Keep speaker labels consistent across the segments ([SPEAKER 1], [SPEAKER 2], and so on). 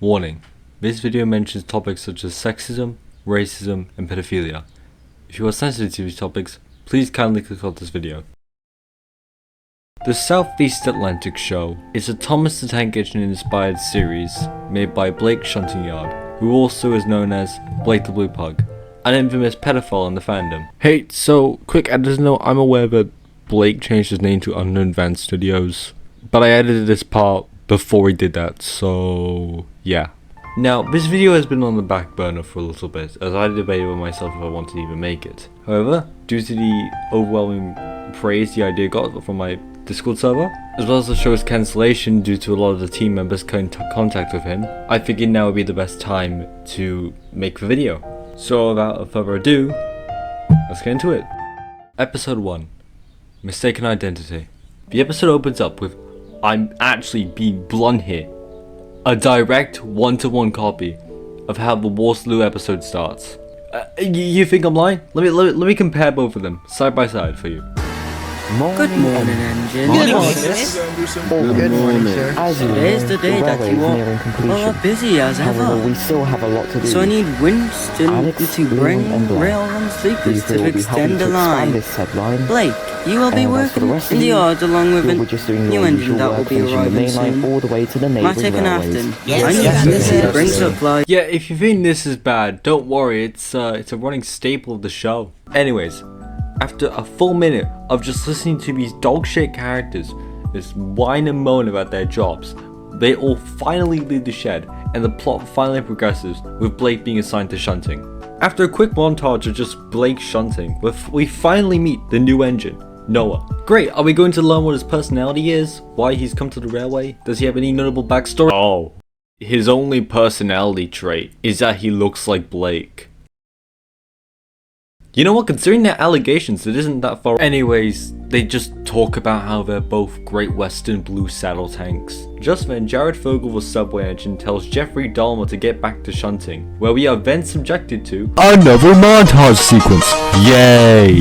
[SPEAKER 1] Warning, this video mentions topics such as sexism, racism, and pedophilia. If you are sensitive to these topics, please kindly click off this video. The Southeast Atlantic Show is a Thomas the Tank Engine inspired series made by Blake Shuntingyard, who also is known as Blake the Blue Pug, an infamous pedophile in the fandom. Hey, so quick editor's note, I'm aware that Blake changed his name to Unknown Van Studios, but I edited this part before he did that, so yeah. Now, this video has been on the back burner for a little bit, as I debated with myself if I wanted to even make it. However, due to the overwhelming praise the idea got from my Discord server, as well as the show's cancellation due to a lot of the team members coming into contact with him, I figured now would be the best time to make the video. So without further ado, let's get into it. Episode 1. Mistaken Identity. The episode opens up with, I'm actually being blunt here, a direct one-to-one copy of how the Waterloo episode starts. You think I'm lying? Let me compare both of them side by side for you.
[SPEAKER 2] Good morning, Engine.
[SPEAKER 3] Good morning,
[SPEAKER 2] Good morning, sir. Today's the day that you are busy as
[SPEAKER 3] However,
[SPEAKER 2] ever.
[SPEAKER 3] we still have a lot to do.
[SPEAKER 2] So I need Winston
[SPEAKER 3] Alex,
[SPEAKER 2] to bring
[SPEAKER 3] Bloom and Blair.
[SPEAKER 2] railroad sleepers
[SPEAKER 3] These will
[SPEAKER 2] to
[SPEAKER 3] be helping
[SPEAKER 2] extend
[SPEAKER 3] to
[SPEAKER 2] the
[SPEAKER 3] expand
[SPEAKER 2] line.
[SPEAKER 3] this headline.
[SPEAKER 2] Blake, you will be
[SPEAKER 3] And as for the
[SPEAKER 2] working
[SPEAKER 3] rest
[SPEAKER 2] in
[SPEAKER 3] of
[SPEAKER 2] the
[SPEAKER 3] you,
[SPEAKER 2] yard along with
[SPEAKER 3] We're
[SPEAKER 2] a
[SPEAKER 3] just doing
[SPEAKER 2] new
[SPEAKER 3] your
[SPEAKER 2] engine
[SPEAKER 3] usual
[SPEAKER 2] that will
[SPEAKER 3] work,
[SPEAKER 2] be
[SPEAKER 3] finishing the
[SPEAKER 2] arriving
[SPEAKER 3] main line
[SPEAKER 2] soon.
[SPEAKER 3] all the way to the
[SPEAKER 2] Might
[SPEAKER 3] neighbouring
[SPEAKER 2] take an
[SPEAKER 3] railways.
[SPEAKER 2] afternoon.
[SPEAKER 4] Yes,
[SPEAKER 2] I need
[SPEAKER 4] yes,
[SPEAKER 2] to
[SPEAKER 4] yes.
[SPEAKER 2] bring supplies.
[SPEAKER 1] Yeah, if you think this is bad, don't worry, it's a running staple of the show. Anyways, after a full minute of just listening to these dog shit characters just whine and moan about their jobs, they all finally leave the shed and the plot finally progresses with Blake being assigned to shunting. After a quick montage of just Blake shunting, we finally meet the new engine, Noah. Great, are we going to learn what his personality is? Why he's come to the railway? Does he have any notable backstory? Oh, his only personality trait is that he looks like Blake. You know what, considering their allegations, it isn't that far. Anyways, they just talk about how they're both Great Western blue saddle tanks. Just then, Jared Fogle, the subway engine, tells Jeffrey Dahmer to get back to shunting, where we are then subjected to another montage sequence. Yay!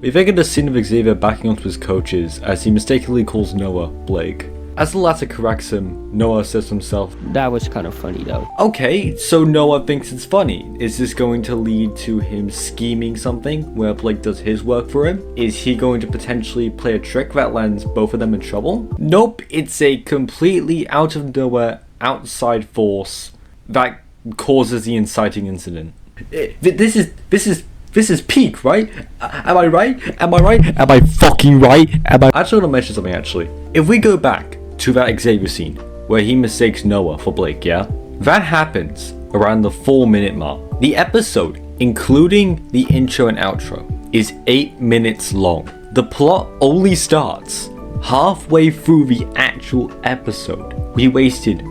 [SPEAKER 1] We then get a scene of Xavier backing onto his coaches as he mistakenly calls Noah Blake. As the latter corrects him, Noah says to himself,
[SPEAKER 4] That was kind of funny though.
[SPEAKER 1] okay, so Noah thinks it's funny. Is this going to lead to him scheming something where Blake does his work for him? Is he going to potentially play a trick that lands both of them in trouble? Nope, it's a completely out of nowhere outside force that causes the inciting incident. This is peak, right? Am I right? Am I right? Am I fucking right? Am I actually want to mention something actually. If we go back to that Xavier scene where he mistakes Noah for Blake, yeah? That happens around the 4-minute mark. The episode, including the intro and outro, is 8 minutes long. The plot only starts halfway through the actual episode. We wasted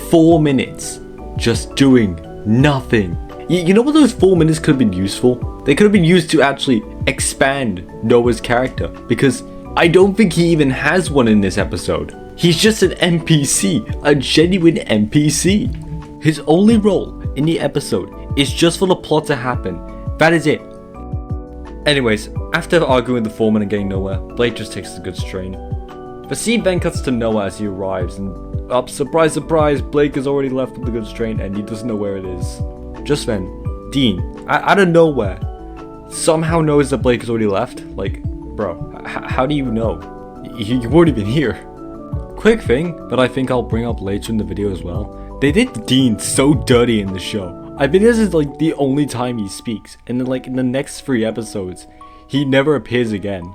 [SPEAKER 1] 4 minutes just doing nothing. You know what those 4 minutes could have been used for? They could have been used to actually expand Noah's character, because I don't think he even has one in this episode. He's just an NPC, a genuine NPC. His only role in the episode is just for the plot to happen. That is it. Anyways, after arguing with the foreman and getting nowhere, Blake just takes the goods train. The scene then cuts to Noah as he arrives, and surprise surprise, Blake has already left with the goods train and he doesn't know where it is. Just then, Dean, out of nowhere, somehow knows that Blake has already left. Like, bro, how do you know? You've already been here. Quick thing that I think I'll bring up later in the video as well. They did Dean so dirty in the show. I mean, this is like the only time he speaks, and then like in the next 3 episodes, he never appears again.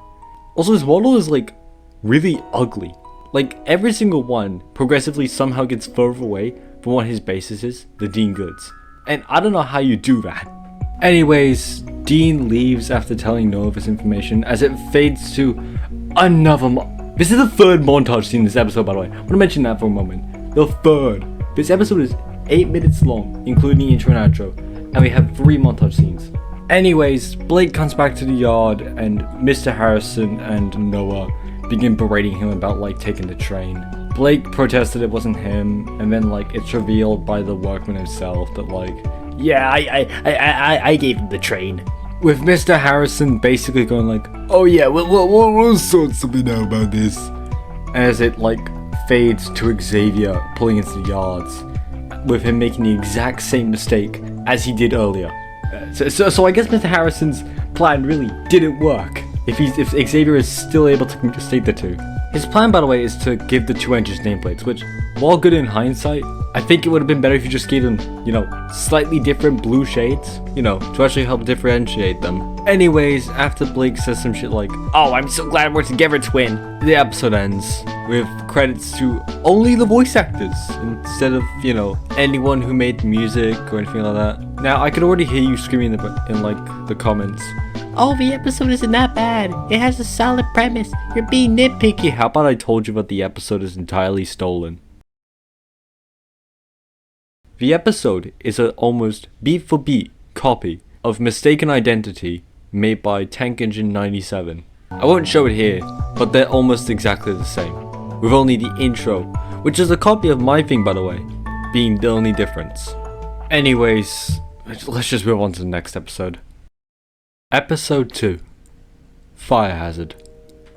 [SPEAKER 1] Also, his model is like really ugly. Like every single one progressively somehow gets further away from what his basis is, the Dean goods. And I don't know how you do that. Anyways, Dean leaves after telling Noah this information as it fades to another This is the 3rd montage scene in this episode, by the way. I want to mention that for a moment. The 3rd. This episode is 8 minutes long, including the intro and outro, and we have 3 montage scenes. Anyways, Blake comes back to the yard, and Mr. Harrison and Noah begin berating him about like taking the train. Blake protested it wasn't him, and then like it's revealed by the workman himself that like, yeah, I gave him the train. With Mr. Harrison basically going like, oh yeah, we'll sort something out about this. As it like fades to Xavier pulling into the yards. with him making the exact same mistake as he did earlier. So I guess Mr. Harrison's plan really didn't work, if Xavier is still able to state the two. His plan, by the way, is to give the two engines nameplates, which, while good in hindsight, I think it would have been better if you just gave them, slightly different blue shades, to actually help differentiate them. Anyways, after Blake says some shit like, "Oh, I'm so glad we're together, twin," the episode ends with credits to only the voice actors, instead of, anyone who made music or anything like that. Now, I could already hear you screaming in the comments, "Oh, the episode isn't that bad. It has a solid premise. You're being nitpicky." How about I told you that the episode is entirely stolen? The episode is an almost beat-for-beat copy of Mistaken Identity made by Tank Engine 97. I won't show it here, but they're almost exactly the same, with only the intro, which is a copy of my thing, by the way, being the only difference. Anyways, let's just move on to the next episode. Episode 2, Fire Hazard.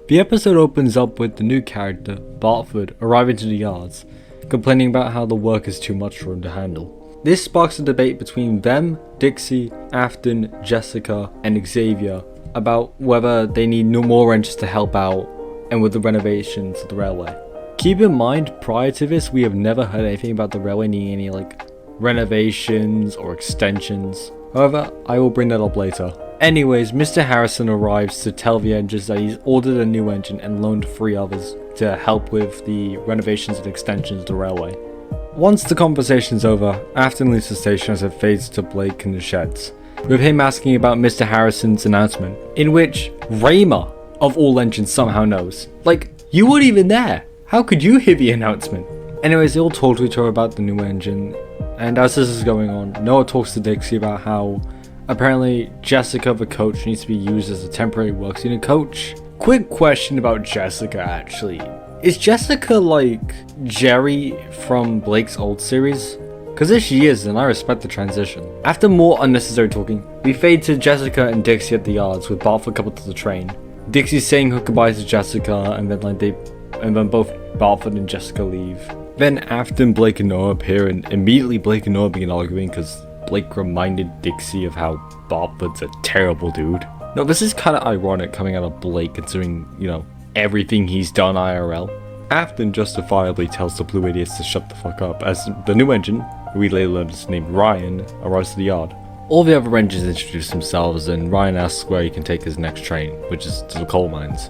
[SPEAKER 1] The episode opens up with the new character, Bartford, arriving to the yards, complaining about how the work is too much for him to handle. This sparks a debate between them, Dixie, Afton, Jessica, and Xavier about whether they need no more wrenches to help out and with the renovations of the railway. Keep in mind, prior to this, we have never heard anything about the railway needing any renovations or extensions. However, I will bring that up later. Anyways, Mr. Harrison arrives to tell the engines that he's ordered a new engine and loaned 3 others to help with the renovations and extensions of the railway. Once the conversation's over, Afton leaves the station as it fades to Blake in the sheds, with him asking about Mr. Harrison's announcement, in which Raymer, of all engines, somehow knows. You weren't even there! How could you hear the announcement? Anyways, they all talk to each other about the new engine, and as this is going on, Noah talks to Dixie about how apparently Jessica, the coach, needs to be used as a temporary works unit coach. Quick question about Jessica, actually. Is Jessica like Jerry from Blake's old series? Cause if she is, then I respect the transition. After more unnecessary talking, we fade to Jessica and Dixie at the yards with Bartford coupled to the train. Dixie saying her goodbyes to Jessica, and then both Bartford and Jessica leave. Then Afton, Blake and Noah appear, and immediately Blake and Noah begin arguing because Blake reminded Dixie of how Bartford's a terrible dude. No, this is kind of ironic coming out of Blake considering, everything he's done IRL. Afton justifiably tells the Blue Idiots to shut the fuck up as the new engine, who we later learned is named Ryan, arrives to the yard. All the other engines introduce themselves and Ryan asks where he can take his next train, which is to the coal mines.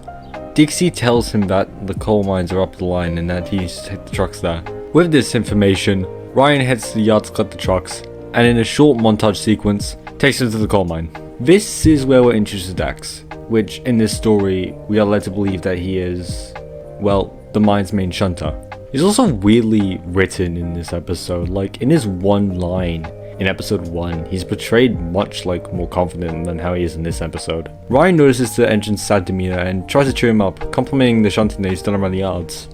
[SPEAKER 1] Dixie tells him that the coal mines are up the line and that he needs to take the trucks there. With this information, Ryan heads to the yard to collect the trucks, and in a short montage sequence, takes him to the coal mine. This is where we're introduced to Dax, which in this story, we are led to believe that he is, the mine's main shunter. He's also weirdly written in this episode, in his one line in episode 1, he's portrayed much more confident than how he is in this episode. Ryan notices the engine's sad demeanor and tries to cheer him up, complimenting the shunting that he's done around the yards.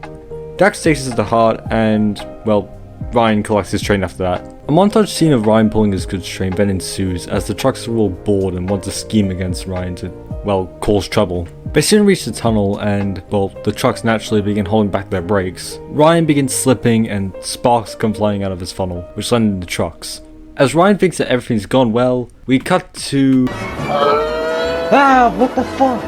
[SPEAKER 1] Dax takes this to heart and, Ryan collects his train after that. A montage scene of Ryan pulling his goods train then ensues as the trucks are all bored and want to scheme against Ryan to, cause trouble. They soon reach the tunnel and, the trucks naturally begin holding back their brakes. Ryan begins slipping and sparks come flying out of his funnel, which land in the trucks. As Ryan thinks that everything's gone well, we cut to... what the fuck?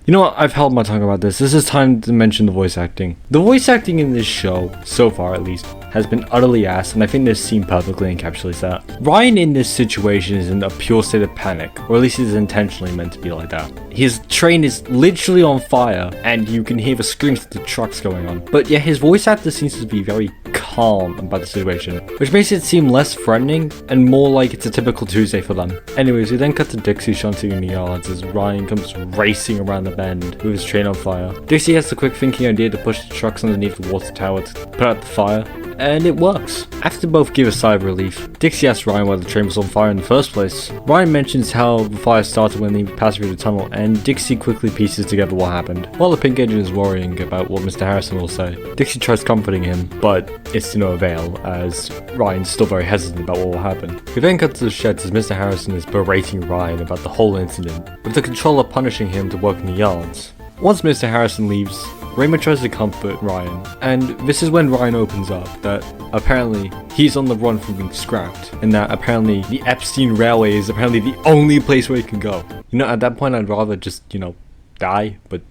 [SPEAKER 1] You know what, I've held my tongue about this. This is time to mention the voice acting. The voice acting in this show, so far at least, has been utterly ass, and I think this scene perfectly encapsulates that. Ryan in this situation is in a pure state of panic, or at least he's intentionally meant to be like that. His train is literally on fire, and you can hear the screams of the trucks going on. But yet his voice actor seems to be very calm about the situation, which makes it seem less threatening and more like it's a typical Tuesday for them. Anyways, we then cut to Dixie shunting in the yards as Ryan comes racing around the bend with his train on fire. Dixie has the quick thinking idea to push the trucks underneath the water tower to put out the fire, and it works. After both give a sigh of relief, Dixie asks Ryan why the train was on fire in the first place. Ryan mentions how the fire started when they passed through the tunnel, and Dixie quickly pieces together what happened. While the pink engine is worrying about what Mr. Harrison will say, Dixie tries comforting him, but it's to no avail, as Ryan's still very hesitant about what will happen. We then cut to the sheds as Mr. Harrison is berating Ryan about the whole incident, with the controller punishing him to work in the yards. Once Mr. Harrison leaves, Raymond tries to comfort Ryan, and this is when Ryan opens up that apparently he's on the run from being scrapped, and that apparently the Epstein Railway is apparently the only place where he can go. You know, at that point I'd rather just, you know, die, but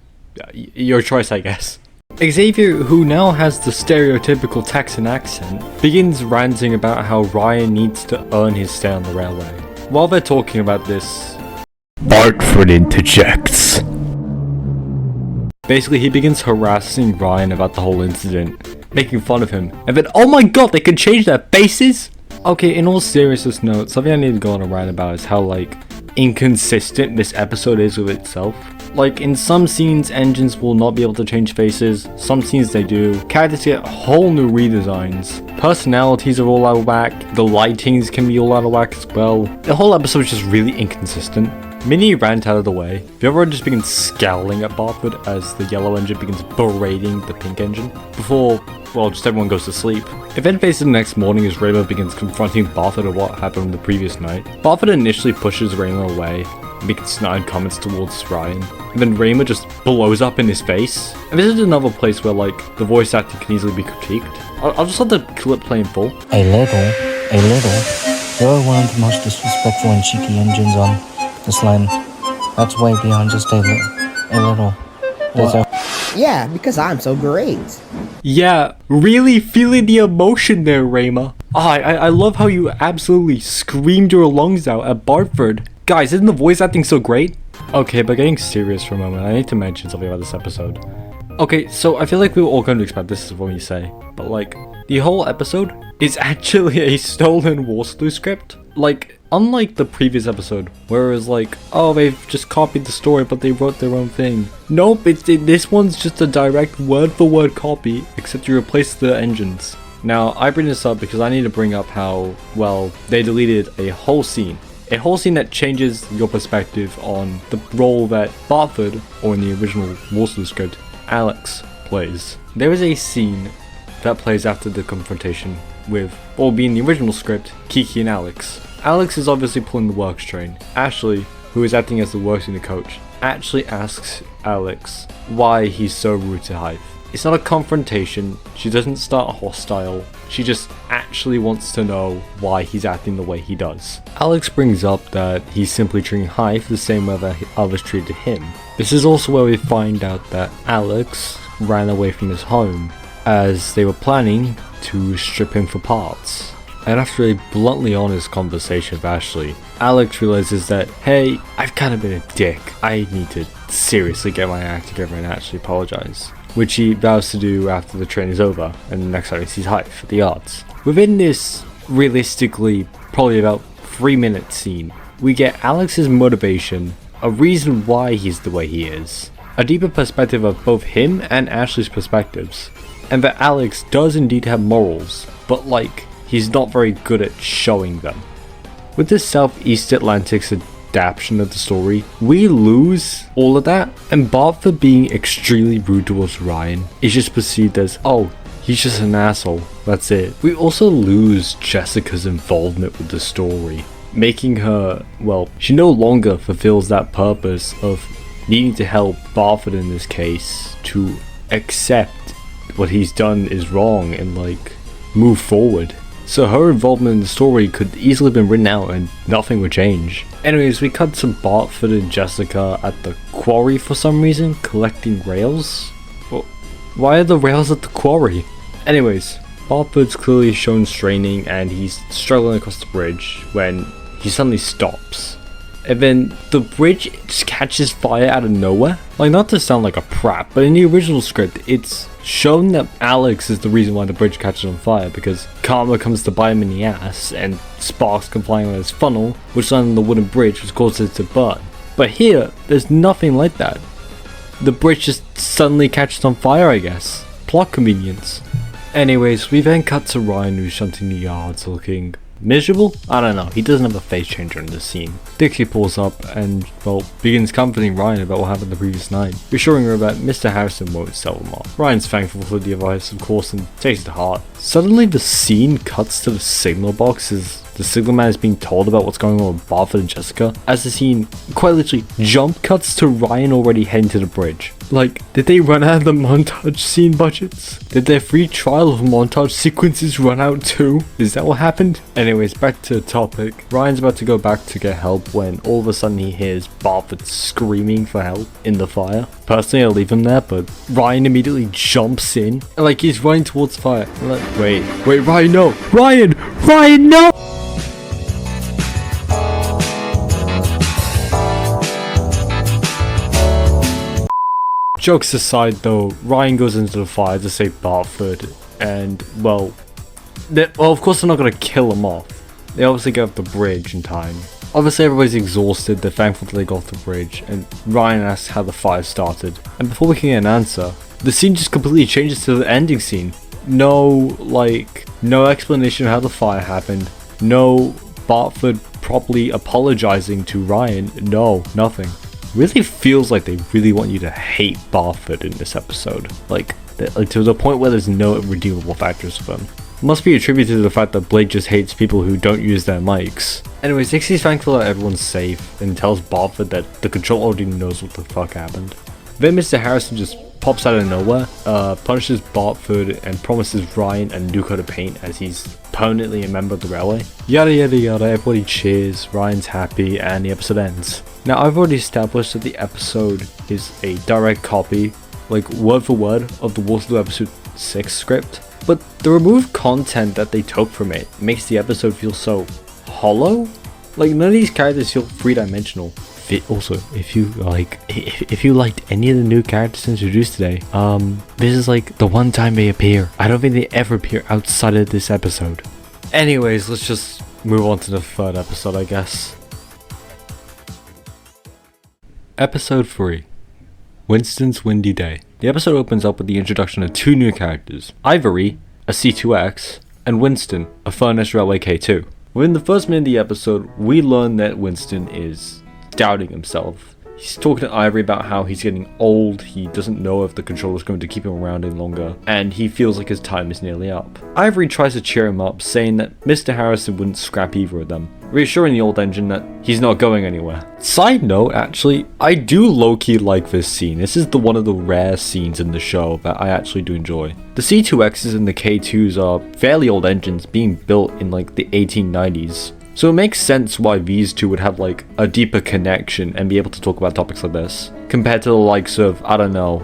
[SPEAKER 1] your choice, I guess. Xavier, who now has the stereotypical Texan accent, begins ranting about how Ryan needs to earn his stay on the railway. While they're talking about this, Bartford interjects. Basically, he begins harassing Ryan about the whole incident, making fun of him, and then, oh my god, they can change their faces? Okay, in all seriousness note, something I need to go on a rant about is how, like, inconsistent this episode is with itself. Like, in some scenes, engines will not be able to change faces, some scenes they do, characters get whole new redesigns, personalities are all out of whack, the lightings can be all out of whack as well. The whole episode is just really inconsistent. Mini rant out of the way, the overall just begins scowling at Bartford as the yellow engine begins berating the pink engine, before, well, just everyone goes to sleep. Event faces the next morning as Raymond begins confronting Bartford of what happened the previous night. Bartford initially pushes Raymond away, making snide comments towards Ryan, and then Raymond just blows up in his face. And this is another place where, like, the voice acting can easily be critiqued. I'll just let the clip play in full.
[SPEAKER 3] A little. You're one of the most disrespectful and cheeky engines on this line. That's way beyond just a little.
[SPEAKER 4] Yeah, because I'm so great.
[SPEAKER 1] Yeah, really feeling the emotion there, Raymond. Oh, I love how you absolutely screamed your lungs out at Bartford. Guys, isn't the voice acting so great? Okay, but getting serious for a moment, I need to mention something about this episode. Okay, so I feel like we were all going to expect this is what you say, but like, the whole episode is actually a stolen Waterloo script. Like, unlike the previous episode, where it was like, oh, they've just copied the story, but they wrote their own thing. Nope, this one's just a direct word-for-word copy, except you replace the engines. Now, I bring this up because I need to bring up how, well, they deleted a whole scene. A whole scene that changes your perspective on the role that Bartford, or in the original Waterloo script, Alex, plays. There is a scene that plays after the confrontation with, or being the original script, Kiki and Alex. Alex is obviously pulling the work strain. Ashley, who is acting as the work unit coach, actually asks Alex why he's so rude to Hythe. It's not a confrontation, she doesn't start hostile, she just actually wants to know why he's acting the way he does. Alex brings up that he's simply treating Hythe the same way that others treated him. This is also where we find out that Alex ran away from his home, as they were planning to strip him for parts. And after a bluntly honest conversation with Ashley, Alex realizes that, hey, I've kind of been a dick. I need to seriously get my act together and actually apologize. Which he vows to do after the train is over, and the next time he sees Hythe at the arts. Within this, realistically, probably about 3-minute scene, we get Alex's motivation, a reason why he's the way he is, a deeper perspective of both him and Ashley's perspectives, and that Alex does indeed have morals, but like, he's not very good at showing them. With this Southeast Atlantic's adaption of the story, we lose all of that, and Bartford being extremely rude towards Ryan is just perceived as, oh, he's just an asshole, that's it. We also lose Jessica's involvement with the story, making her, well, she no longer fulfills that purpose of needing to help Bartford in this case to accept what he's done is wrong and like move forward. So her involvement in the story could easily have been written out and nothing would change. Anyways, we cut to Bartford and Jessica at the quarry for some reason, collecting rails. Well, why are the rails at the quarry? Anyways, Bartford's clearly shown straining and he's struggling across the bridge when he suddenly stops. And then the bridge just catches fire out of nowhere. Like, not to sound like a prat, but in the original script, it's shown that Alex is the reason why the bridge catches on fire, because karma comes to bite him in the ass, and sparks come flying out of his funnel, which land on the wooden bridge, which causes it to burn. But here, there's nothing like that. The bridge just suddenly catches on fire, I guess. Plot convenience. Anyways, we then cut to Ryan, who's shunting the yards looking miserable? I don't know, he doesn't have a face changer in this scene. Dixie pulls up and, well, begins comforting Ryan about what happened the previous night, reassuring her that Mr. Harrison won't sell them off. Ryan's thankful for the advice, of course, and takes it to heart. Suddenly the scene cuts to the signal box as the Signal Man is being told about what's going on with Barford and Jessica, as the scene quite literally jump cuts to Ryan already heading to the bridge. Like, did they run out of the montage scene budgets? Did their free trial of montage sequences run out too? Is that what happened? Anyways, back to the topic. Ryan's about to go back to get help when all of a sudden he hears Barford screaming for help in the fire. Personally, I'll leave him there, but Ryan immediately jumps in. Like, he's running towards the fire. I'm like, wait, Ryan, no! Ryan, no! Jokes aside though, Ryan goes into the fire to save Barford, and well, of course they're not going to kill him off. They obviously get off the bridge in time. Obviously everybody's exhausted, they're thankful that they got off the bridge, and Ryan asks how the fire started. And before we can get an answer, the scene just completely changes to the ending scene. No explanation of how the fire happened. No Barford properly apologizing to Ryan. No, nothing. Really feels like they really want you to hate Barford in this episode. Like to the point where there's no redeemable factors for them. Must be attributed to the fact that Blake just hates people who don't use their mics. Anyways, Dixie's thankful that everyone's safe and tells Barford that the control already knows what the fuck happened. Then Mr. Harrison just pops out of nowhere, punishes Barford and promises Ryan a new coat of paint as he's permanently a member of the railway. Yada yada yada, everybody cheers, Ryan's happy, and the episode ends. Now I've already established that the episode is a direct copy, like word for word, of the Waterloo episode 6 script, but the removed content that they took from it makes the episode feel so hollow. Like none of these characters feel three-dimensional. Also, if you liked any of the new characters introduced today, this is like the one time they appear. I don't think they ever appear outside of this episode. Anyways, let's just move on to the third episode, I guess. Episode 3. Winston's Windy Day. The episode opens up with the introduction of two new characters, Ivory, a C2X, and Winston, a Furnace Railway K2. Within the first minute of the episode, we learn that Winston is doubting himself. He's talking to Ivory about how he's getting old, he doesn't know if the controller's going to keep him around any longer, and he feels like his time is nearly up. Ivory tries to cheer him up, saying that Mr. Harrison wouldn't scrap either of them, reassuring the old engine that he's not going anywhere. Side note, actually, I do low-key like this scene. This is one of the rare scenes in the show that I actually do enjoy. The C2Xs and the K2s are fairly old engines being built in like the 1890s. So it makes sense why these two would have like a deeper connection and be able to talk about topics like this, compared to the likes of, I don't know,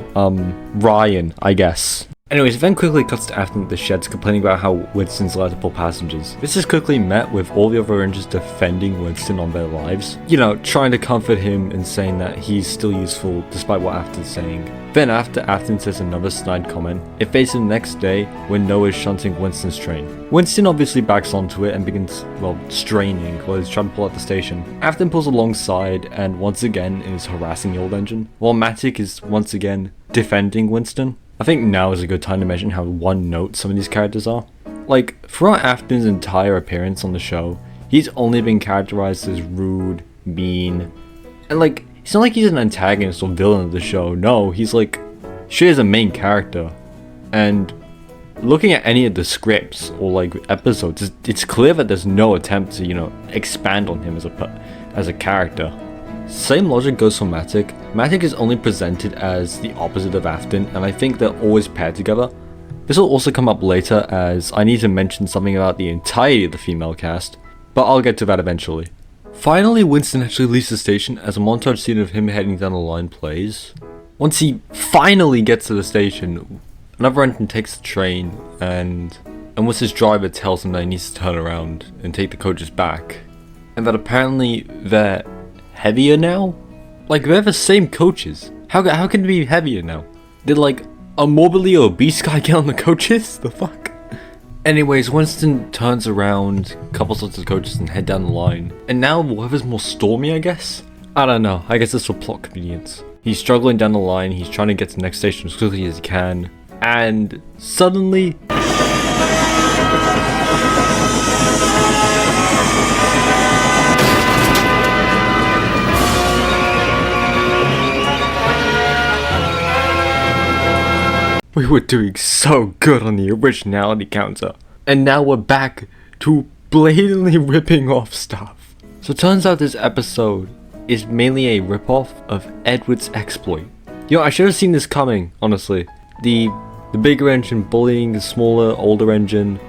[SPEAKER 1] Ryan, I guess. Anyways, then quickly cuts to Afton at the sheds complaining about how Winston's allowed to pull passengers. This is quickly met with all the other engines defending Winston on their lives. You know, trying to comfort him and saying that he's still useful despite what Afton's saying. Then after Afton says another snide comment, it fades to the next day when Noah's shunting Winston's train. Winston obviously backs onto it and begins, well, straining while he's trying to pull out the station. Afton pulls alongside and once again is harassing the old engine, while Matic is once again defending Winston. I think now is a good time to mention how one note some of these characters are. Like, throughout Afton's entire appearance on the show, he's only been characterized as rude, mean, and like, it's not like he's an antagonist or villain of the show. No, he's like, she is a main character. And looking at any of the scripts or like episodes, it's clear that there's no attempt to, you know, expand on him as a character. Same logic goes for Matic. Matic is only presented as the opposite of Afton, and I think they're always paired together. This will also come up later as I need to mention something about the entirety of the female cast, but I'll get to that eventually. Finally, Winston actually leaves the station as a montage scene of him heading down the line plays. Once he finally gets to the station, another engine takes the train, and Winston's driver tells him that he needs to turn around and take the coaches back, and that apparently they're heavier now? Like, they're the same coaches. How can they be heavier now? Did like a morbidly obese guy get on the coaches? The fuck? Anyways, Winston turns around, couples up to the coaches and head down the line. And now the weather's more stormy, I guess? I don't know, I guess it's for plot convenience. He's struggling down the line, he's trying to get to the next station as quickly as he can. And suddenly... we were doing so good on the originality counter, and now we're back to blatantly ripping off stuff. So it turns out this episode is mainly a ripoff of Edward's exploit. I should have seen this coming, honestly. The bigger engine bullying the smaller, older engine,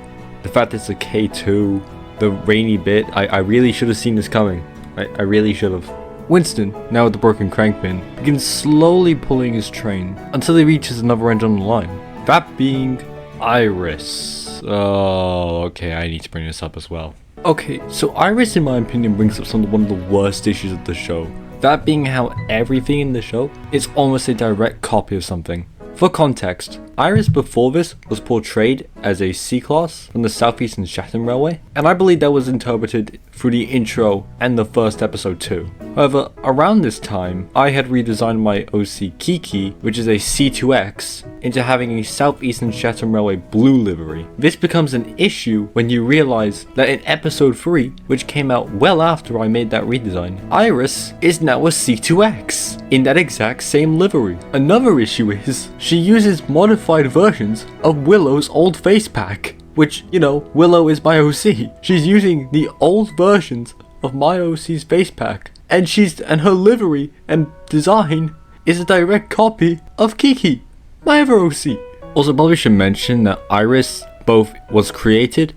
[SPEAKER 1] the fact that it's a K2, the rainy bit, I really should have seen this coming. I really should have. Winston, now with the broken crankpin, begins slowly pulling his train until he reaches another engine on the line. That being Iris. Oh, okay, I need to bring this up as well. Okay, so Iris, in my opinion, brings up one of the worst issues of the show. That being how everything in the show is almost a direct copy of something. For context, Iris before this was portrayed as a C-Class from the Southeastern Shetland Railway, and I believe that was interpreted through the intro and the first episode too. However, around this time, I had redesigned my OC Kiki, which is a C2X, into having a Southeastern Shetland Railway blue livery. This becomes an issue when you realize that in episode 3, which came out well after I made that redesign, Iris is now a C2X in that exact same livery. Another issue is she uses modified versions of Willow's old face pack, which, Willow is my OC. She's using the old versions of my OC's face pack, and her livery and design is a direct copy of Kiki, my other OC. Also, probably should mention that Iris both was created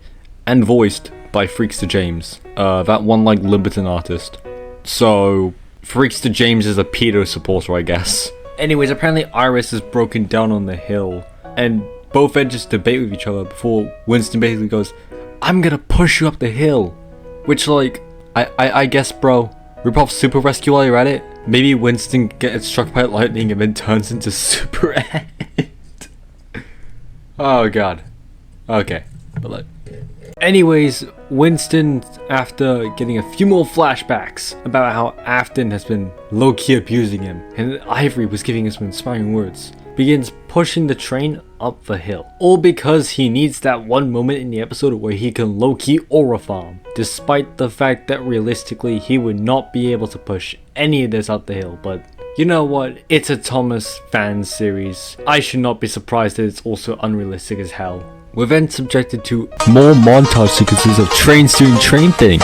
[SPEAKER 1] and voiced by Freakster James, that one Liberton artist. So Freakster James is a pedo supporter, I guess. Anyways, apparently Iris is broken down on the hill, and both engines debate with each other before Winston basically goes, "I'm gonna push you up the hill." Which, I guess, bro, rip off Super Rescue while you're at it. Maybe Winston gets struck by lightning and then turns into Super Ed. Oh god. Okay, but anyways, Winston, after getting a few more flashbacks about how Afton has been low-key abusing him, and Ivory was giving him some inspiring words, begins pushing the train up the hill. All because he needs that one moment in the episode where he can low-key aura farm, despite the fact that realistically he would not be able to push any of this up the hill. But you know what? It's a Thomas fan series. I should not be surprised that it's also unrealistic as hell. We're then subjected to more montage sequences of trains doing train things.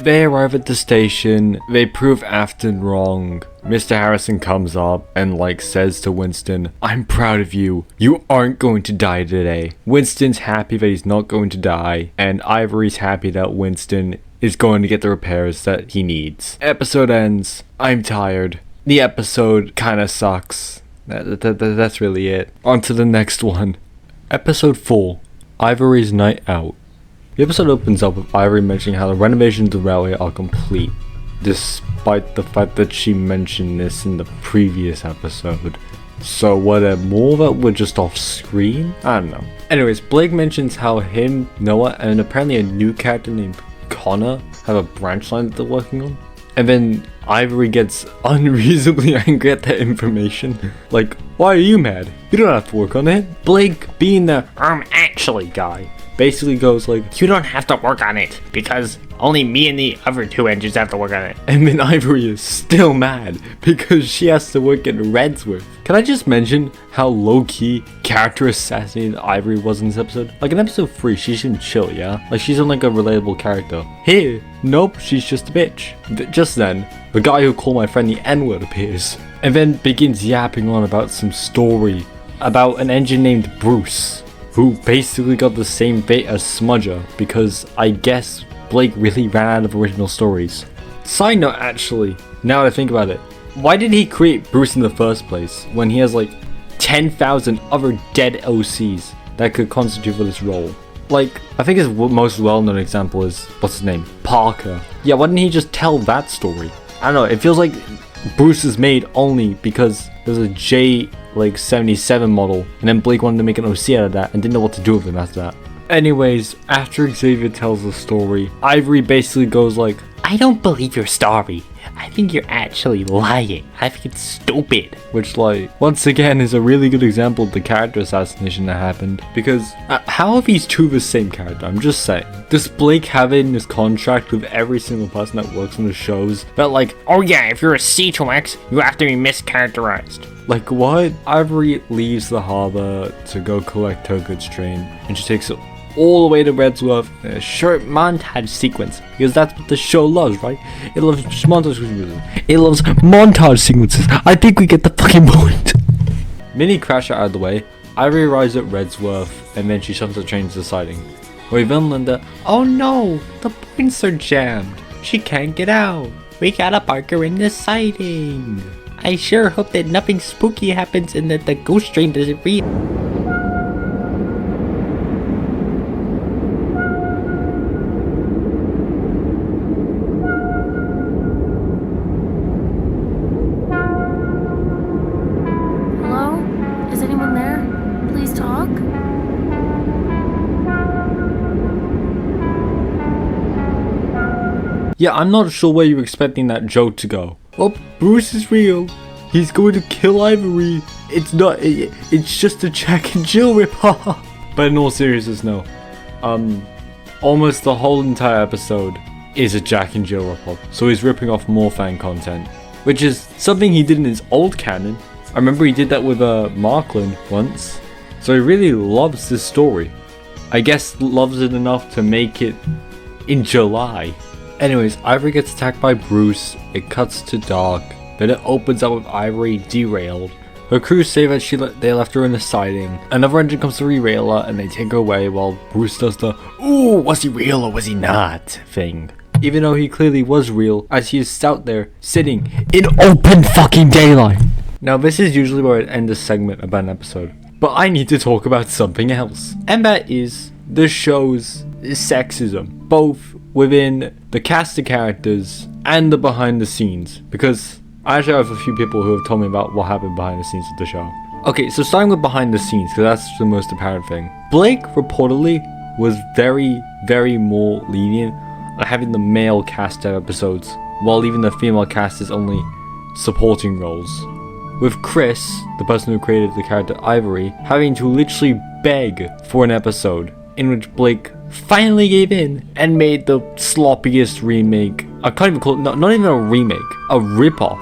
[SPEAKER 1] They arrive at the station, they prove Afton wrong. Mr. Harrison comes up and says to Winston, "I'm proud of you. You aren't going to die today." Winston's happy that he's not going to die, and Ivory's happy that Winston is going to get the repairs that he needs. Episode ends. I'm tired. The episode kinda sucks. That's really it. On to the next one. Episode 4. Ivory's Night Out. The episode opens up with Ivory mentioning how the renovations of the railway are complete, despite the fact that she mentioned this in the previous episode. So were there more that were just off screen? I don't know. Anyways, Blake mentions how him, Noah, and apparently a new character named Connor have a branch line that they're working on. And then Ivory gets unreasonably angry at that information. Why are you mad? You don't have to work on it. Blake, being the actually guy, basically goes you don't have to work on it because only me and the other two engines have to work on it. And then Ivory is still mad because she has to work at Redsworth. Can I just mention how low-key character assassinated Ivory was in this episode? In episode 3, she seemed chill, yeah? She's a relatable character. Here, nope, she's just a bitch. Just then, the guy who called my friend the N-word appears, and then begins yapping on about some story about an engine named Bruce, who basically got the same fate as Smudger, because I guess Blake really ran out of original stories. Side note, actually, now that I think about it, why did he create Bruce in the first place when he has 10,000 other dead OCs that could constitute for this role? I think his most well-known example is, what's his name? Parker. Yeah, why didn't he just tell that story? I don't know, it feels like Bruce is made only because there was a J77 model, and then Blake wanted to make an OC out of that and didn't know what to do with him after that. Anyways, after Xavier tells the story, Ivory basically goes "I don't believe your story. I think you're actually lying. I think it's stupid." Which once again is a really good example of the character assassination that happened. Because how are these two the same character? I'm just saying. Does Blake have it in his contract with every single person that works on the shows that oh yeah, if you're a C2X, you have to be mischaracterized? What? Ivory leaves the harbor to go collect her goods train, and she takes all the way to Redsworth in a short montage sequence, because that's what the show loves, right? It loves montage sequences. It loves montage sequences. I think we get the fucking point. Mini crash out of the way, Ivory arrives at Redsworth, and then she shoves the train to the siding. Where Linda, oh no, the points are jammed. She can't get out. We gotta park her in the siding. I sure hope that nothing spooky happens and that the ghost train doesn't read.
[SPEAKER 5] Hello? Is anyone there? Please talk?
[SPEAKER 1] Yeah, I'm not sure where you're expecting that joke to go. Oh, Bruce is real. He's going to kill Ivory. It's not. It's just a Jack and Jill ripoff. But in all seriousness, no. Almost the whole entire episode is a Jack and Jill ripoff. So he's ripping off more fan content, which is something he did in his old canon. I remember he did that with Markland once. So he really loves this story. I guess loves it enough to make it in July. Anyways, Ivory gets attacked by Bruce, it cuts to dark, then it opens up with Ivory derailed. Her crew say that they left her in the siding. Another engine comes to derail her and they take her away while Bruce does the "ooh, was he real or was he not" thing. Even though he clearly was real, as he is out there, sitting in open fucking daylight. Now this is usually where I end a segment about an episode, but I need to talk about something else. And that is the show's sexism, both within the cast of characters and the behind the scenes, because I actually have a few people who have told me about what happened behind the scenes of the show. Okay, so starting with behind the scenes, because that's the most apparent thing. Blake reportedly was very, very more lenient on having the male cast of episodes, while leaving the female cast as only supporting roles. With Chris, the person who created the character Ivory, having to literally beg for an episode in which Blake finally gave in and made the sloppiest remake. I can't even call it, not even a remake, a ripoff.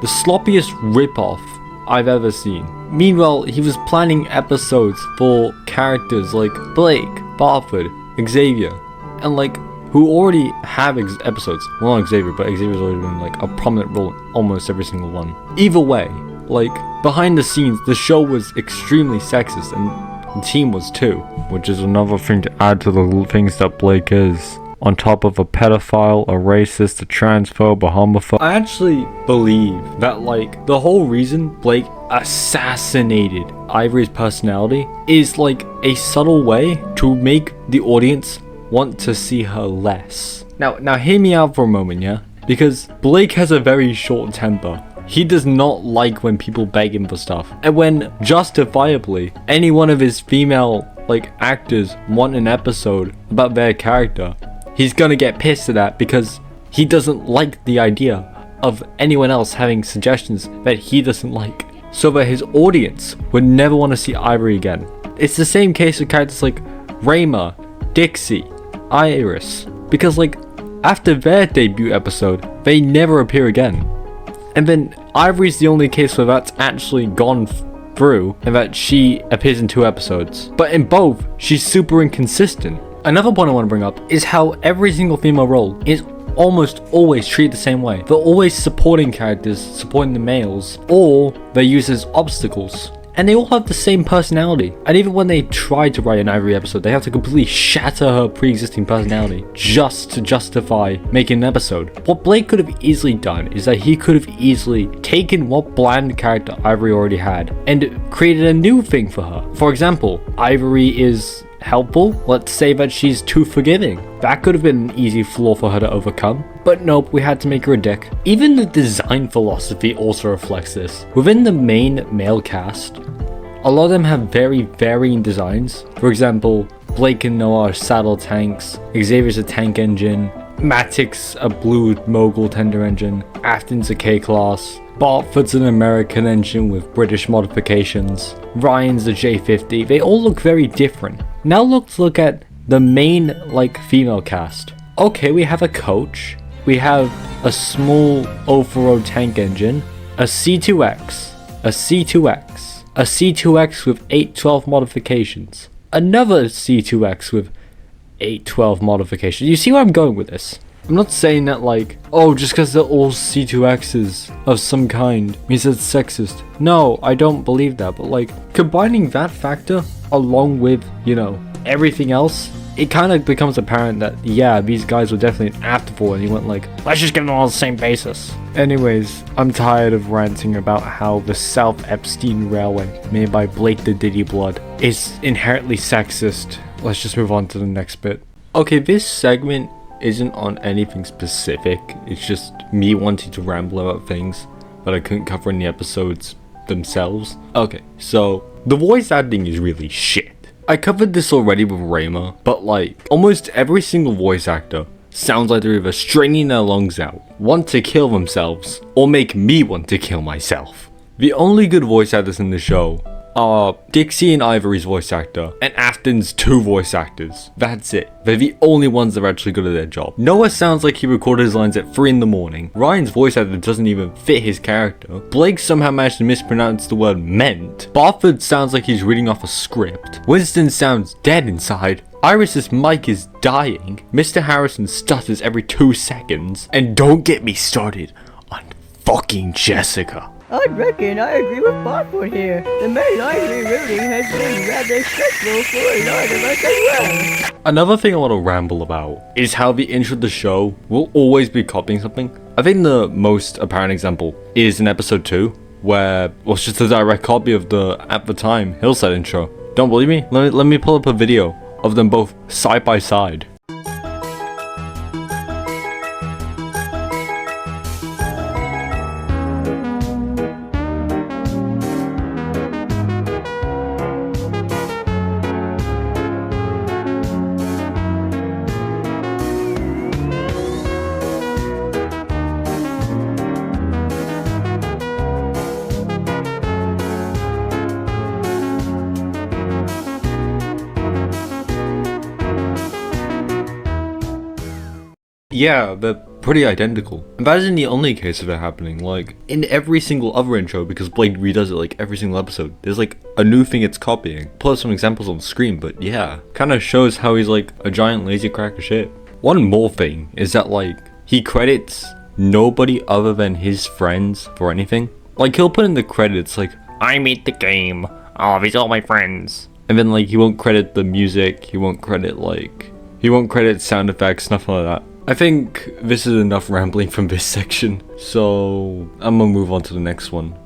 [SPEAKER 1] The sloppiest ripoff I've ever seen. Meanwhile, he was planning episodes for characters like Blake, Barford, Xavier, and like who already have episodes. Well, not Xavier, but Xavier's already been like a prominent role in almost every single one. Either way, like behind the scenes, the show was extremely sexist, and the team was too, which is another thing to add to the things that Blake is. On top of a pedophile, a racist, a transphobe, a homophobe. I actually believe that like the whole reason Blake assassinated Ivory's personality is like a subtle way to make the audience want to see her less. Now hear me out for a moment, yeah? Because Blake has a very short temper. He does not like when people beg him for stuff. And when, justifiably, any one of his female, like, actors want an episode about their character, he's gonna get pissed at that because he doesn't like the idea of anyone else having suggestions that he doesn't like. So that his audience would never want to see Ivory again. It's the same case with characters like Rayma, Dixie, Iris. Because, like, after their debut episode, they never appear again. And then Ivory's the only case where that's actually gone through and that she appears in 2 episodes. But in both, she's super inconsistent. Another point I want to bring up is how every single female role is almost always treated the same way. They're always supporting characters, supporting the males, or they're used as obstacles. And they all have the same personality. And even when they try to write an Ivory episode, they have to completely shatter her pre-existing personality just to justify making an episode. What Blake could have easily done is that he could have easily taken what bland character Ivory already had and created a new thing for her. For example, Ivory is helpful. Let's say that she's too forgiving. That could have been an easy flaw for her to overcome. But nope, we had to make her a dick. Even the design philosophy also reflects this. Within the main male cast, a lot of them have very varying designs. For example, Blake and Noah are saddle tanks, Xavier's a tank engine, Matic's a blue mogul tender engine, Afton's a K-class, Bartford's an American engine with British modifications, Ryan's a J50. They all look very different. Now let's look at the main, like, female cast. Okay, we have a coach. We have a small 040 tank engine, a C2X, a C2X, a C2X with 812 modifications, another C2X with 812 modification. You see where I'm going with this? I'm not saying that like, oh, just because they're all C2Xs of some kind means it's sexist. No, I don't believe that, but like, combining that factor along with, you know, everything else, it kind of becomes apparent that, yeah, these guys were definitely an afterthought, and he went like, let's just give them all the same basis. Anyways, I'm tired of ranting about how the South Epstein Railway, made by Blake the Diddy Blood, is inherently sexist. Let's just move on to the next bit. Okay, this segment isn't on anything specific, it's just me wanting to ramble about things that I couldn't cover in the episodes themselves. Okay, so the voice acting is really shit. I covered this already with Rayma, but like, almost every single voice actor sounds like they're either straining their lungs out, want to kill themselves, or make me want to kill myself. The only good voice actors in the show are Dixie and Ivory's voice actor, and Afton's 2 voice actors. That's it. They're the only ones that are actually good at their job. Noah sounds like he recorded his lines at 3 in the morning. Ryan's voice actor doesn't even fit his character. Blake somehow managed to mispronounce the word meant. Barford sounds like he's reading off a script. Winston sounds dead inside. Iris's mic is dying. Mr. Harrison stutters every 2 seconds. And don't get me started on fucking Jessica.
[SPEAKER 2] I reckon I agree with Barfoot here. The male Ivory rooting has been rather stressful for a lot of us as well.
[SPEAKER 1] Another thing I want to ramble about is how the intro of the show will always be copying something. I think the most apparent example is in episode 2, where it was just a direct copy of the, at the time, Hillside intro. Don't believe me? Let me pull up a video of them both side by side. Yeah, they're pretty identical. And that isn't the only case of it happening. Like, in every single other intro, because Blake redoes it like every single episode, there's like a new thing it's copying. Pull up some examples on the screen, but yeah. Kind of shows how he's like a giant lazy crack of shit. One more thing is that like, he credits nobody other than his friends for anything. Like, he'll put in the credits like, I made the game, oh, these are all my friends. And then like, he won't credit the music, he won't credit sound effects, nothing like that. I think this is enough rambling from this section, so I'm gonna move on to the next one.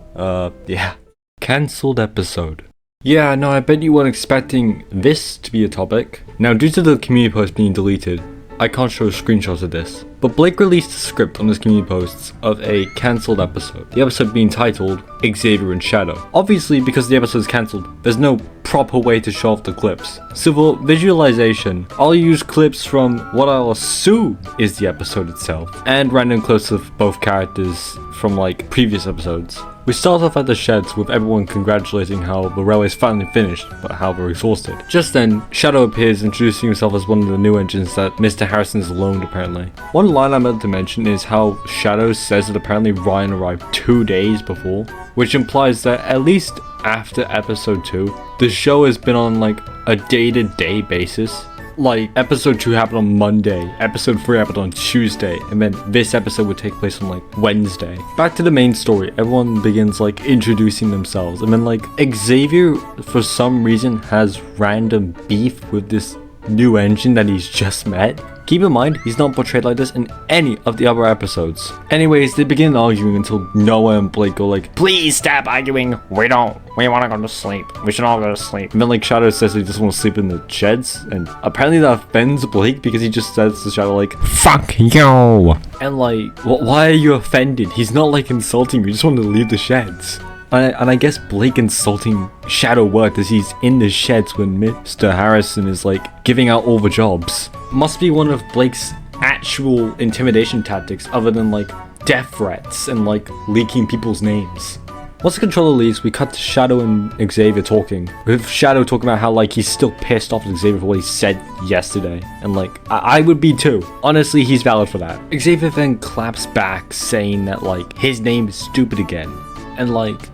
[SPEAKER 1] Yeah. Cancelled episode. Yeah, no, I bet you weren't expecting this to be a topic. Now, due to the community post being deleted, I can't show screenshots of this. But Blake released a script on his community posts of a cancelled episode. The episode being titled Xavier and Shadow. Obviously, because the episode is cancelled, there's no proper way to show off the clips. So for visualization, I'll use clips from what I'll assume is the episode itself, and random clips of both characters from like previous episodes. We start off at the sheds with everyone congratulating how the railway's finally finished, but how they're exhausted. Just then, Shadow appears introducing himself as one of the new engines that Mr. Harrison's loaned apparently. One line I meant to mention is how Shadow says that apparently Ryan arrived 2 days before, which implies that at least after episode 2, the show has been on like a day-to-day basis. Like, episode 2 happened on Monday, episode 3 happened on Tuesday, and then this episode would take place on like Wednesday. Back to the main story, everyone begins like introducing themselves, and then like Xavier for some reason has random beef with this new engine that he's just met. Keep in mind, he's not portrayed like this in any of the other episodes. Anyways, they begin arguing until Noah and Blake go like, please stop arguing, we want to go to sleep, we should all go to sleep. And then like Shadow says he just want to sleep in the sheds, and apparently that offends Blake because he just says to Shadow like, fuck you. And like, why are you offended? He's not like insulting you, he just wanted to leave the sheds. And I guess Blake insulting Shadow worked as he's in the sheds when Mr. Harrison is like giving out all the jobs. Must be one of Blake's actual intimidation tactics other than like death threats and like leaking people's names. Once the controller leaves, we cut to Shadow and Xavier talking, with Shadow talking about how like he's still pissed off at Xavier for what he said yesterday, and like I would be too. Honestly, he's valid for that. Xavier then claps back saying that like his name is stupid again, and like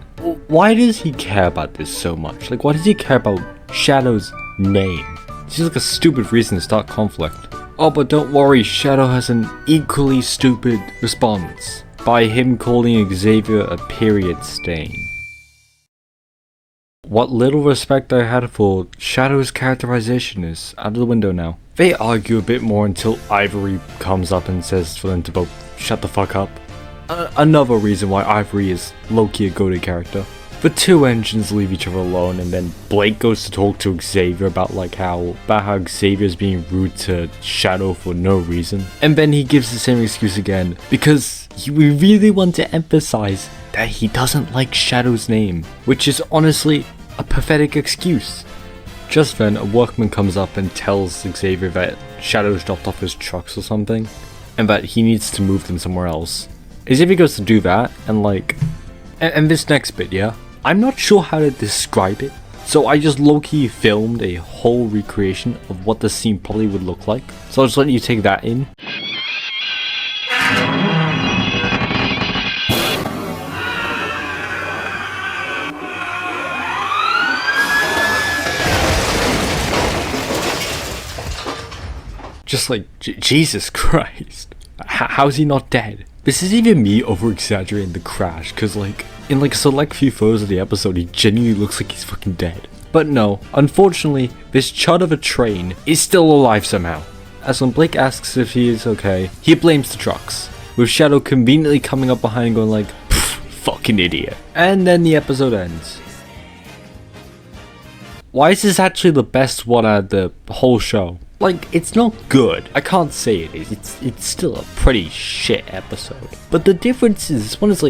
[SPEAKER 1] why does he care about this so much? Like, why does he care about Shadow's name. Seems like a stupid reason to start conflict. Oh, but don't worry, Shadow has an equally stupid response by him calling Xavier a period stain. What little respect I had for Shadow's characterization is out of the window now. They argue a bit more until Ivory comes up and says for them to both shut the fuck up. Another reason why Ivory is low-key a goated character. The two engines leave each other alone, and then Blake goes to talk to Xavier about how Xavier's being rude to Shadow for no reason. And then he gives the same excuse again, because we really want to emphasize that he doesn't like Shadow's name, which is honestly a pathetic excuse. Just then, a workman comes up and tells Xavier that Shadow's dropped off his trucks or something, and that he needs to move them somewhere else. Xavier goes to do that, and this next bit, yeah? I'm not sure how to describe it, so I just low-key filmed a whole recreation of what the scene probably would look like. So I'll just let you take that in. Just like, Jesus Christ. How's he not dead? This is even me over-exaggerating the crash, cause in a select few photos of the episode he genuinely looks like he's fucking dead. But no, unfortunately, this chud of a train is still alive somehow. As when Blake asks if he is okay, he blames the trucks, with Shadow conveniently coming up behind and going like, fucking idiot. And then the episode ends. Why is this actually the best one out of the whole show? It's not good. I can't say it is. It's still a pretty shit episode. But the difference is this one is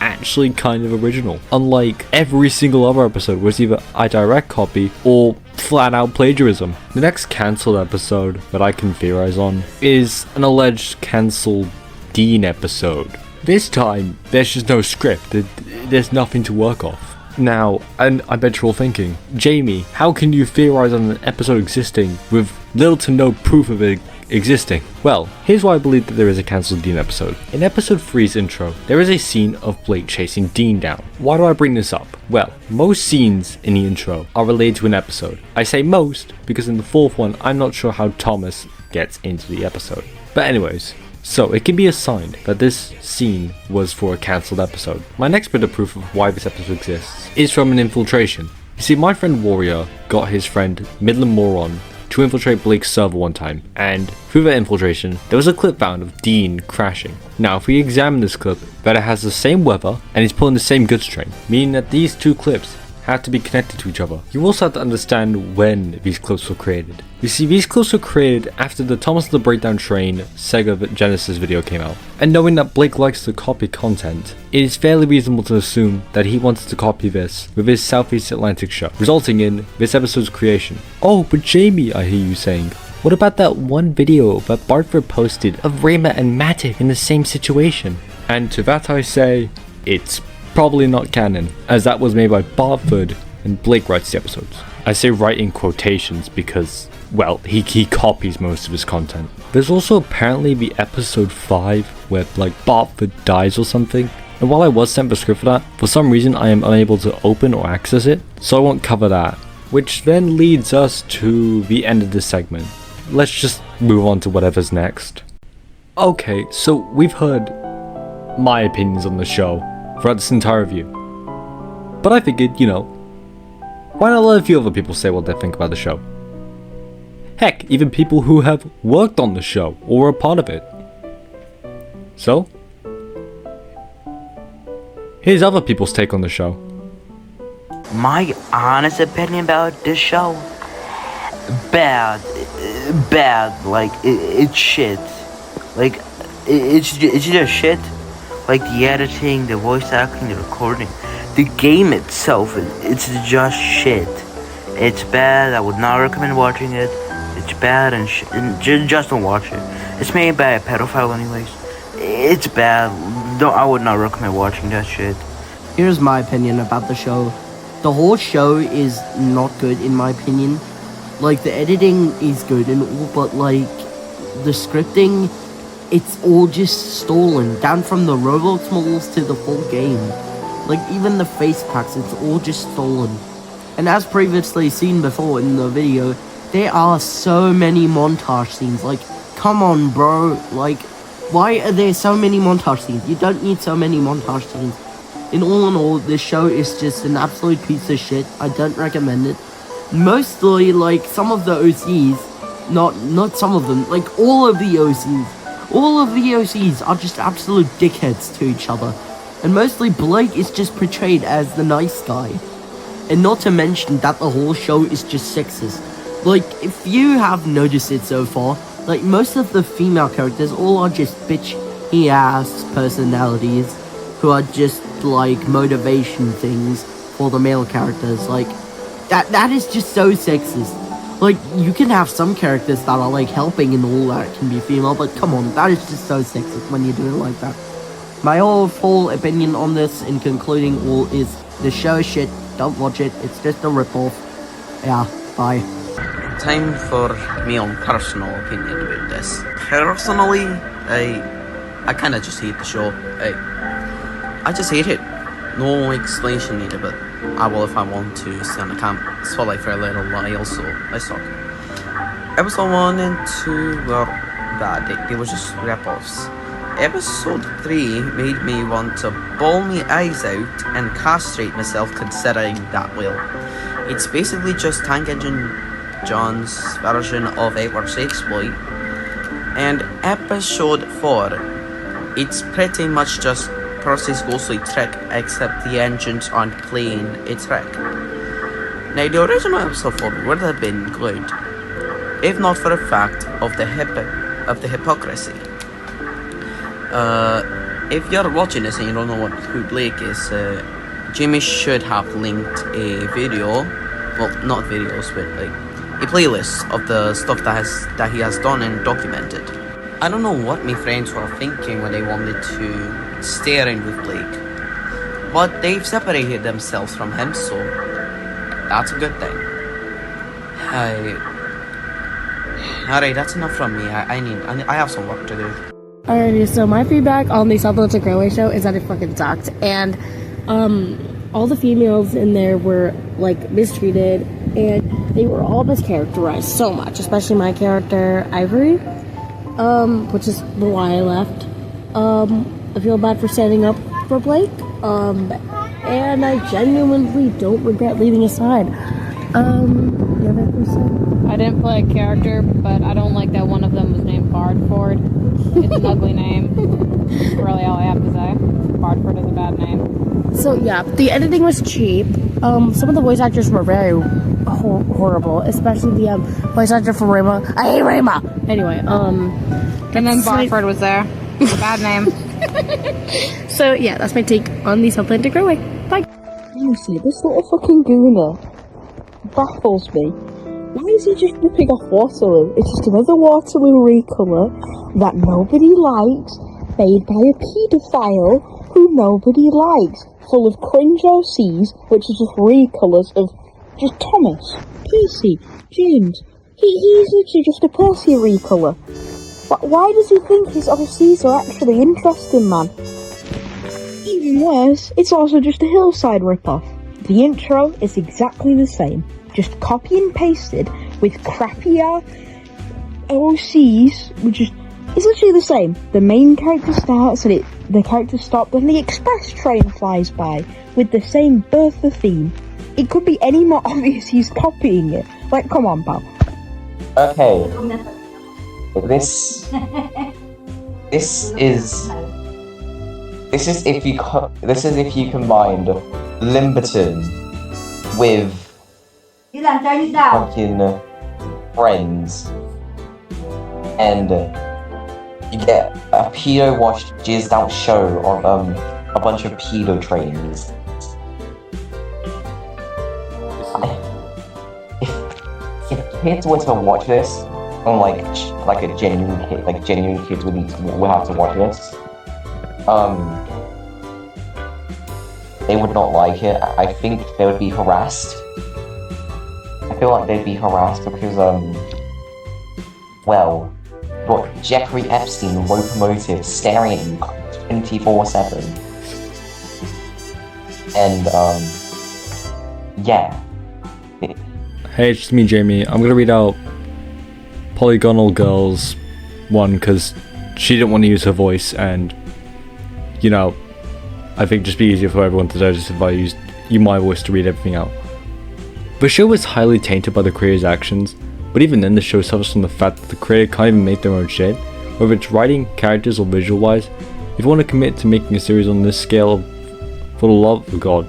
[SPEAKER 1] actually kind of original. Unlike every single other episode was either a direct copy or flat out plagiarism. The next cancelled episode that I can theorize on is an alleged cancelled Dean episode. This time, there's just no script. There's nothing to work off. Now, and I bet you're all thinking, Jamie, how can you theorize on an episode existing with little to no proof of it existing? Well, here's why I believe that there is a cancelled Dean episode. In episode 3's intro, there is a scene of Blake chasing Dean down. Why do I bring this up? Well, most scenes in the intro are related to an episode. I say most because in the fourth one, I'm not sure how Thomas gets into the episode. But anyways, so it can be assigned that this scene was for a cancelled episode. My next bit of proof of why this episode exists is from an infiltration. You see, my friend Warrior got his friend Midland Moron to infiltrate Blake's server one time, and through that infiltration, there was a clip found of Dean crashing. Now, if we examine this clip, that it has the same weather and is pulling the same goods train, meaning that these two clips have to be connected to each other. You also have to understand when these clips were created. You see, these clips were created after the Thomas the Breakdown Train Sega Genesis video came out. And knowing that Blake likes to copy content, it is fairly reasonable to assume that he wanted to copy this with his Southeast Atlantic show, resulting in this episode's creation. Oh, but Jamie, I hear you saying, what about that one video that Bartford posted of Rayma and Matic in the same situation? And to that I say, it's probably not canon, as that was made by Bartford and Blake writes the episodes. I say write in quotations because, well, he copies most of his content. There's also apparently the episode 5 where Bartford dies or something, and while I was sent the script for that, for some reason I am unable to open or access it, so I won't cover that. Which then leads us to the end of this segment. Let's just move on to whatever's next. Okay, so we've heard my opinions on the show throughout this entire review. But I figured, why not let a few other people say what they think about the show? Heck, even people who have worked on the show or were a part of it. So, here's other people's take on the show.
[SPEAKER 6] My honest opinion about this show, bad, it's shit, it's just shit. The editing, the voice acting, the recording, the game itself, it's just shit. It's bad. I would not recommend watching it. It's bad and just don't watch it. It's made by a pedophile anyways. It's bad. I would not recommend watching that shit.
[SPEAKER 7] Here's my opinion about the show. The whole show is not good in my opinion. The editing is good and all, but the scripting, it's all just stolen, down from the Roblox models to the full game. Even the face packs, it's all just stolen. And as previously seen before in the video, there are so many montage scenes. Like, come on, bro. Like, why are there so many montage scenes? You don't need so many montage scenes. In all, this show is just an absolute piece of shit. I don't recommend it. Mostly, like, some of the OCs, not some of them, like, all of the OCs are just absolute dickheads to each other. And mostly Blake is just portrayed as the nice guy. And not to mention that the whole show is just sexist. Like, if you have noticed it so far, like, most of the female characters all are just bitchy-ass personalities who are just, like, motivation things for the male characters. Like, that is just so sexist. Like, you can have some characters that are, like, helping and all that can be female, but come on, that is just so sexist when you do it like that. My full opinion on this, in concluding all, is the show is shit, don't watch it, it's just a ripoff. Yeah, bye.
[SPEAKER 6] Time for my own personal opinion about this. Personally, I kind of just hate the show. I just hate it. No explanation needed, but I will if I want to stay on the camp. Spotlight for a little while, so let's talk. Episode 1 and 2 were bad. They were just rip-offs. Episode 3 made me want to bawl my eyes out and castrate myself considering that will. It's basically just Tank Engine John's version of Edward's exploit. And episode 4, it's pretty much just Percy's ghostly trick, except the engines aren't playing a trick. Now, the original episode 4 would have been good, if not for the fact of the hypocrisy. If you're watching this and you don't know who Blake is, Jamie should have linked a video, well, not videos, but like a playlist of the stuff that he has done and documented. I don't know what my friends were thinking when they wanted to stay around with Blake, but they've separated themselves from him, so that's a good thing. Alright, that's enough from me. I have some work to do.
[SPEAKER 5] Alrighty, so my feedback on the South Atlantic Railway show is that it fucking sucked, and all the females in there were like mistreated, and they were all mischaracterized so much, especially my character Ivory, which is why I left. I feel bad for standing up for Blake, and I genuinely don't regret leaving his side.
[SPEAKER 8] I didn't play a character, but I don't like that one of them was named Bardford. It's an ugly name. That's really all I have to say. Bardford is a bad name.
[SPEAKER 5] So yeah, the editing was cheap. Some of the voice actors were very horrible, especially the voice actor for Rayma. I hate Rayma! Anyway,
[SPEAKER 8] and then Bardford was there. It's a bad name.
[SPEAKER 5] So yeah, that's my take on the South Atlantic Railway. Bye!
[SPEAKER 9] Honestly, this little fucking gunna baffles me. Why is he just ripping off Waterloo? It's just another Waterloo recolor that nobody likes, made by a pedophile who nobody likes, full of cringe OCs, which are just recolors of just Thomas, Percy, James. He's literally just a Percy recolor. But why does he think his OCs are actually interesting, man? Even worse, it's also just a Hillside ripoff. The intro is exactly the same, just copy and pasted with crappier OCs, which is literally the same. The main character starts and the character stops, and the express train flies by with the same Bertha theme. It could be any more obvious he's copying it. Like, come on, pal.
[SPEAKER 10] Okay. This is if you combined Limberton with fucking Friends, and you get a pedo washed jizzed out show on a bunch of pedo trains. If kids were to watch this, and like a genuine kid, like genuine kids would have to watch this, they would not like it. I think they would be harassed. I feel like they'd be harassed because, well, you've got Jeffrey Epstein locomotive staring at you 24/7. And, yeah.
[SPEAKER 1] Hey, it's just me, Jamie. I'm gonna read out Polygonal Girls 1 because she didn't want to use her voice, and you know, I think it'd just be easier for everyone to digest if I used my voice to read everything out. The show is highly tainted by the creator's actions, but even then the show suffers from the fact that the creator can't even make their own shit, whether it's writing, characters, or visual wise. If you want to commit to making a series on this scale, for the love of God,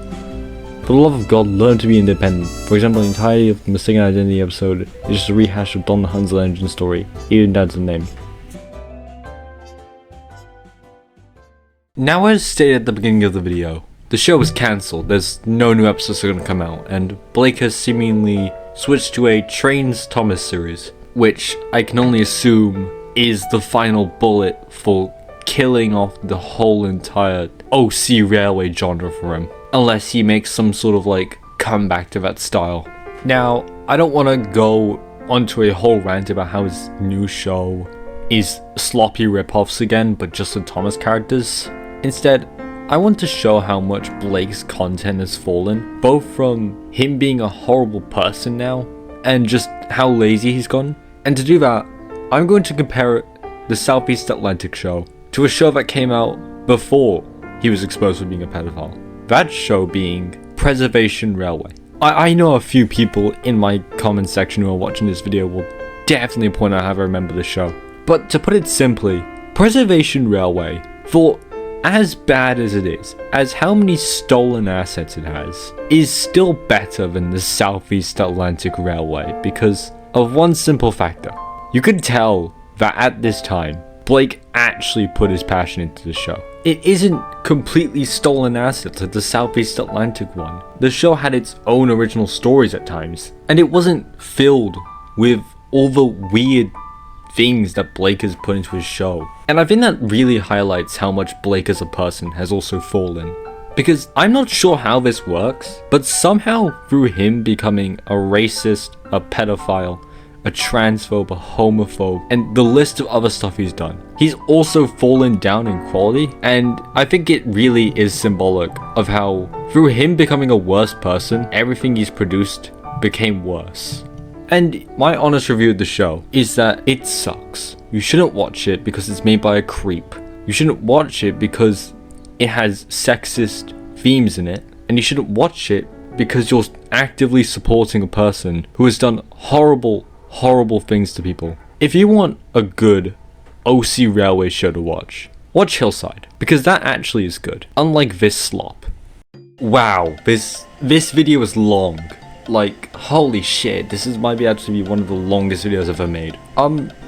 [SPEAKER 1] learn to be independent. For example, the entirety of the Mistaken Identity episode is just a rehash of Don the Hansel Engine story, even down to the name. Now, as stated at the beginning of the video, the show was cancelled. There's no new episodes are going to come out, and Blake has seemingly switched to a Trains Thomas series, which I can only assume is the final bullet for killing off the whole entire OC Railway genre for him, unless he makes some sort of like comeback to that style. Now, I don't want to go onto a whole rant about how his new show is sloppy ripoffs again, but just the Thomas characters. Instead, I want to show how much Blake's content has fallen, both from him being a horrible person now, and just how lazy he's gone. And to do that, I'm going to compare the Southeast Atlantic show to a show that came out before he was exposed for being a pedophile. That show being Preservation Railway. I know a few people in my comment section who are watching this video will definitely point out how I remember the show. But to put it simply, Preservation Railway, for as bad as it is, as how many stolen assets it has, is still better than the Southeast Atlantic Railway because of one simple factor. You could tell that at this time, Blake actually put his passion into the show. It isn't completely stolen assets like the Southeast Atlantic one. The show had its own original stories at times, and it wasn't filled with all the weird things that Blake has put into his show. And I think that really highlights how much Blake as a person has also fallen. Because I'm not sure how this works, but somehow through him becoming a racist, a pedophile, a transphobe, a homophobe, and the list of other stuff he's done, he's also fallen down in quality, and I think it really is symbolic of how through him becoming a worse person, everything he's produced became worse. And my honest review of the show is that it sucks. You shouldn't watch it because it's made by a creep. You shouldn't watch it because it has sexist themes in it, and you shouldn't watch it because you're actively supporting a person who has done horrible things to people. If you want a good OC Railway show to watch Hillside, because that actually is good, unlike this slop. Wow, this video is long. Like, holy shit, this might be actually one of the longest videos I've ever made.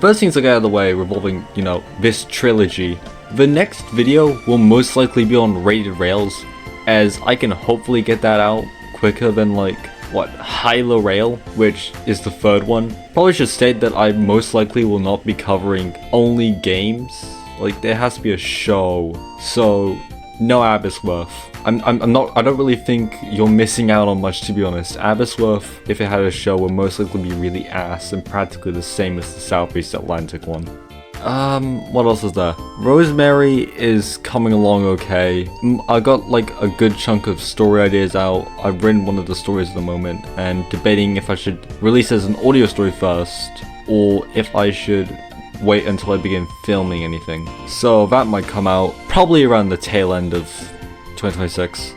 [SPEAKER 1] First things to get out of the way revolving, you know, this trilogy. The next video will most likely be on Rated Rails, as I can hopefully get that out quicker than like, what, Hyla Rail, which is the third one. Probably should state that I most likely will not be covering only games. Like, there has to be a show, so no abbisworth. I don't really think you're missing out on much, to be honest. Abbisworth, if it had a show, would most likely be really ass and practically the same as the Southeast Atlantic one. What else is there? Rosemary is coming along okay. I got like a good chunk of story ideas out. I've written one of the stories at the moment and debating if I should release it as an audio story first or if I should wait until I begin filming anything. So that might come out probably around the tail end of 2026.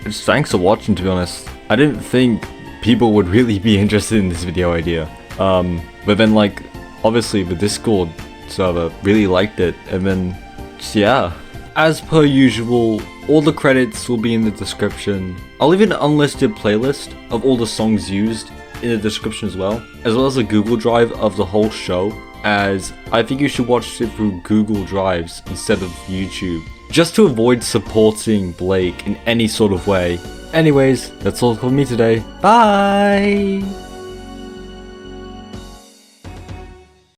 [SPEAKER 1] Just thanks for watching, to be honest. I didn't think people would really be interested in this video idea. But then like, obviously the Discord server really liked it, and then just, yeah. As per usual, all the credits will be in the description. I'll leave an unlisted playlist of all the songs used in the description as well as a Google Drive of the whole show, as I think you should watch it through Google Drives instead of YouTube, just to avoid supporting Blake in any sort of way. Anyways, that's all for me today. Bye!